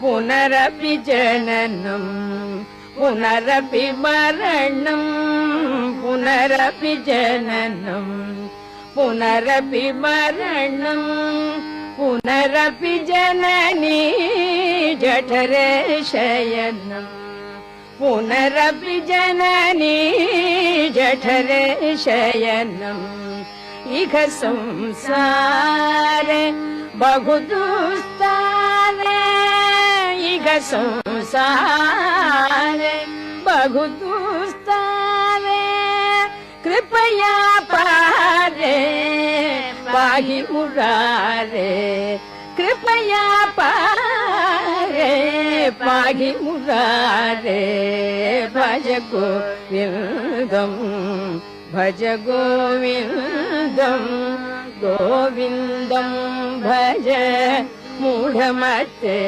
पुनरपि जननं पुनरपि मरणं पुनरपि जननं पुनरपि मरणं पुनरपि जननी जठरे शयनं पुनरपि जननी जठरे शयनम् इह संसारे बहु दुस्तारे इह संसारे बहु दुस्तारे कृपया पारे पाहि मुरारे कृपया पारे पाहि मुरारे भज गोविन्दं भज गोविन्दं गोविन्दं भज मूढमते।